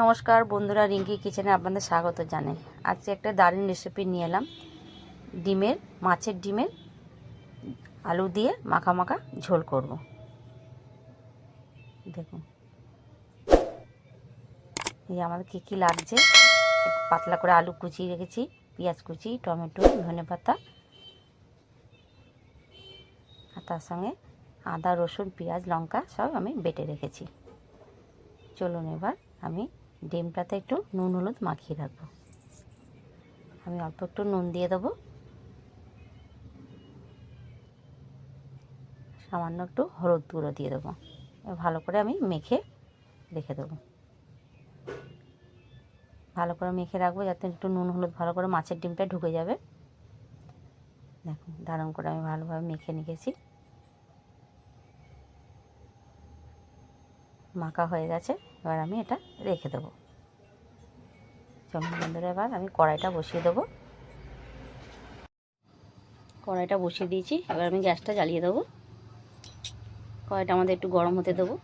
নমস্কার বন্ধুরা, রিঙ্কি কিচেনে আপনাদের স্বাগত জানাই। আজকে একটা দারুণ রেসিপি নিয়ে এলাম। মাছের ডিমের আলু দিয়ে মাখা মাখা ঝোল করব। দেখুন এই আমাদের কী লাগছে। পাতলা করে আলু কুচিয়ে রেখেছি, পেঁয়াজ কুচি, টমেটো, ধনেপাতা, আর তার সঙ্গে আদা, রসুন, পেঁয়াজ, লঙ্কা সব আমি বেটে রেখেছি। চলুন এবার আমি ডিমটাতে একটু নুন হলুদ মাখিয়ে রাখবো। আমি অল্প একটু নুন দিয়ে দেবো, সামান্য একটু হলুদ গুঁড়ো দিয়ে দেবো। ভালো করে আমি মেখে রেখে দেবো। ভালো করে মেখে রাখবো যাতে একটু নুন হলুদ ভালো করে মাছের ডিমটা ঢুকে যাবে। দেখুন দারুণ করে আমি ভালোভাবে মেখে নিয়েছি। মাখা হয়ে গেছে, এবার আমি এটা রেখে দেবো। চলুন বন্ধুরা, এবার আমি কড়াইটা বসিয়ে দেবো। কড়াইটা বসিয়ে দিয়েছি, এবার আমি গ্যাসটা জ্বালিয়ে দেবো। কড়াইটা আমাদের একটু গরম হতে দেবো।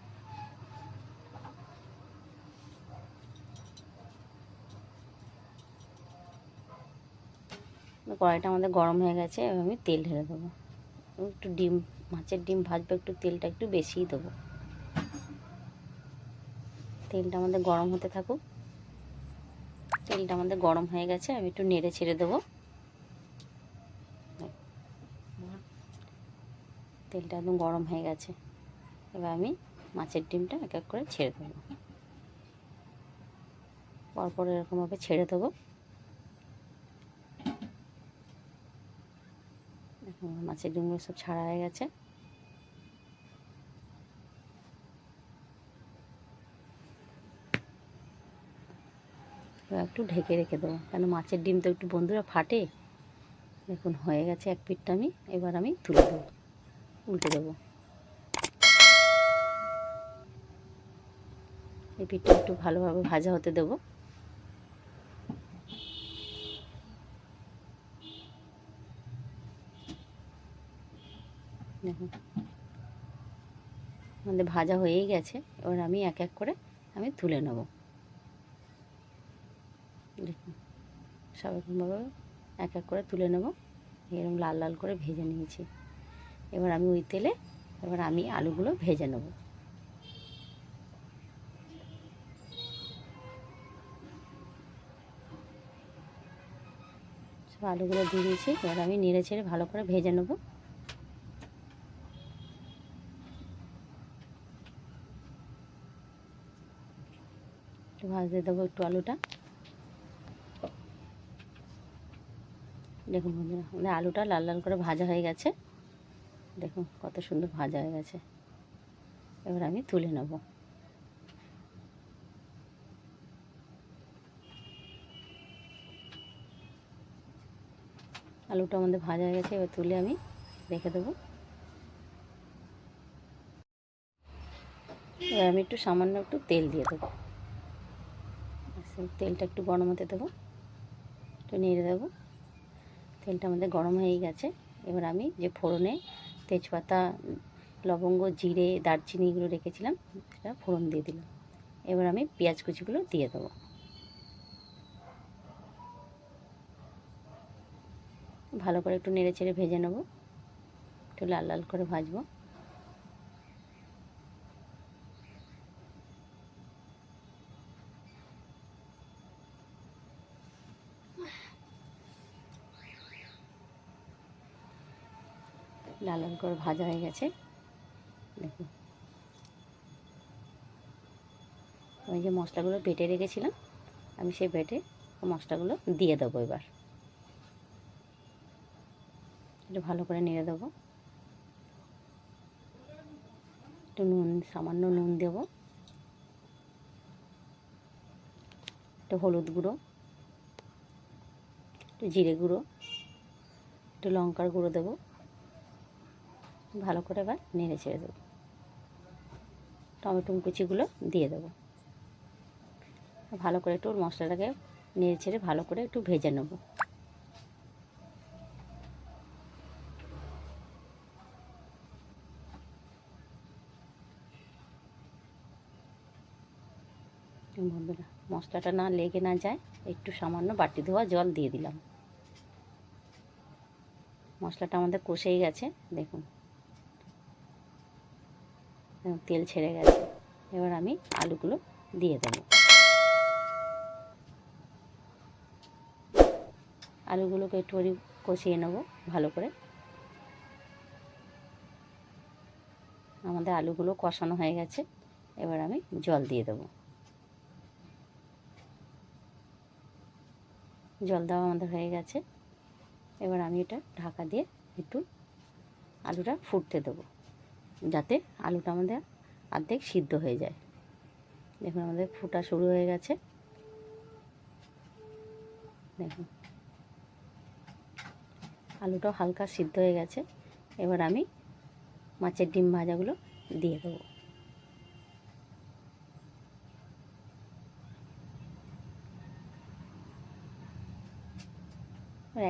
কড়াইটা আমাদের গরম হয়ে গেছে, এবার আমি তেল ঢেলে দেবো। একটু মাছের ডিম ভাজবো, একটু তেলটা একটু বেশিই দেবো। তেলটা আমাদের গরম হতে থাকুক। তেলটা আমাদের গরম হয়ে গেছে, আমি একটু নেড়ে ছেড়ে দেবো। তেলটা একদম গরম হয়ে গেছে, এবার আমি মাছের ডিমটা এক এক করে ছেড়ে দেবো। পরপর এরকমভাবে ছেড়ে দেবো। মাছের ডিমগুলো সব ছাড়া হয়ে গেছে। এবার একটু ঢেকে রেখে দেবো, কেন মাছের ডিম তো একটু বন্ধুরা ফাটে। দেখুন হয়ে গেছে এক পিঠটা, এবার আমি তুলে দেবো, উল্টে দেবো। এই পিঠটা একটু ভালোভাবে ভাজা হতে দেবো। দেখুন আমাদের ভাজা হয়েই গেছে, এবার আমি এক এক করে আমি তুলে নেব। দেখুন সব রকমভাবে এক এক করে তুলে নেব। এরকম লাল লাল করে ভেজে নিয়েছি। এবার আমি ওই তেলে আমি আলুগুলো ভেজে নেব। সব আলুগুলো দিয়ে দিয়েছি, এবার আমি নেড়ে ছেড়ে ভালো করে ভেজে নেব। একটু ভাজতে দেবো একটু আলুটা। দেখুন বন্ধুরা, আমাদের আলুটা লাল লাল করে ভাজা হয়ে গেছে। দেখুন কত সুন্দর ভাজা হয়ে গেছে। এবার আমি তুলে নেব। আলুটা আমাদের ভাজা হয়ে গেছে, এবার তুলে আমি রেখে দেবো। এবার আমি একটু সামান্য একটু তেল দিয়ে দেবো। তেলটা একটু গরম হতে দেবো, একটু নেড়ে দেবো। তেলটা আমাদের গরম হয়ে গেছে, এবার আমি যে ফোড়নে তেজপাতা, লবঙ্গ, জিরে, দারচিনি এগুলো রেখেছিলাম সেটা ফোড়ন দিয়ে দিলাম। এবার আমি পেঁয়াজ কুচিগুলো দিয়ে দেবো। ভালো করে একটু নেড়ে চেড়ে ভেজে নেব, একটু লাল লাল করে ভাজবো। লাল লাল করে ভাজা হয়ে গেছে। দেখুন আমি যে মশলাগুলো বেটে রেখেছিলাম, আমি সেই বেটে মশলাগুলো দিয়ে দেবো। এবার একটু ভালো করে নেড়ে দেবো। একটু নুন, সামান্য নুন দেবো, একটু হলুদ গুঁড়ো, একটু জিরে গুঁড়ো, একটু লঙ্কার গুঁড়ো দেবো। ভালো করে এবার নেড়ে ছেড়ে দেবো। টমেটো কুচিগুলো দিয়ে দেবো। ভালো করে একটু মশলাটাকে নেড়ে ছেড়ে ভালো করে একটু ভেজে নেব। বন্ধুরা মশলাটা না লেগে না যায় একটু সামান্য বাটি ধোয়া জল দিয়ে দিলাম। মশলাটা আমাদের কষেই গেছে, দেখুন তেল ছেড়ে গেছে। এবার আমি আলুগুলো দিয়ে দেব। আলুগুলোকে একটু কষিয়ে নেব ভালো করে। আমাদের আলুগুলো কষানো হয়ে গেছে, এবার আমি জল দিয়ে দেব। জল দেওয়া আমাদের হয়ে গেছে, এবার আমি এটা ঢাকা দিয়ে একটু আলুটা ফুটতে দেবো, যাতে আলুটা আমাদের অর্ধেক সিদ্ধ হয়ে যায়। দেখুন আমাদের ফুটা শুরু হয়ে গেছে, দেখুন আলুটাও হালকা সিদ্ধ হয়ে গেছে। এবার আমি মাছের ডিম ভাজাগুলো দিয়ে দেবো।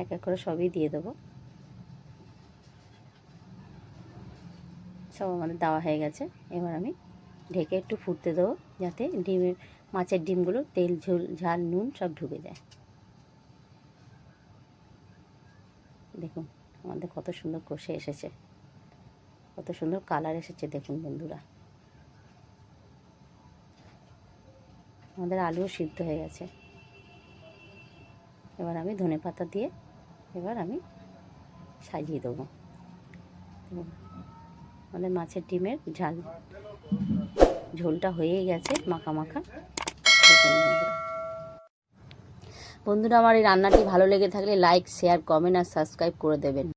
এক এক করে সবই দিয়ে দেবো। সব আমাদের দেওয়া হয়ে গেছে, এবার আমি ঢেকে একটু ফুটতে দেবো, যাতে মাছের ডিমগুলো তেল ঝাল নুন সব ঢুকে যায়। দেখুন আমাদের কত সুন্দর কষে এসেছে, কত সুন্দর কালার এসেছে। দেখুন বন্ধুরা আমাদের আলুও সিদ্ধ হয়ে গেছে। এবার আমি ধনেপাতা দিয়ে এবার আমি সাজিয়ে দেবো। আমাদের মাছের ডিমের ঝোলটা হয়েই গেছে মাখা মাখা। দেখুন বন্ধুরা আমার এই রান্নাটি ভালো লেগে থাকলে লাইক, শেয়ার, কমেন্ট আর সাবস্ক্রাইব করে দেবেন।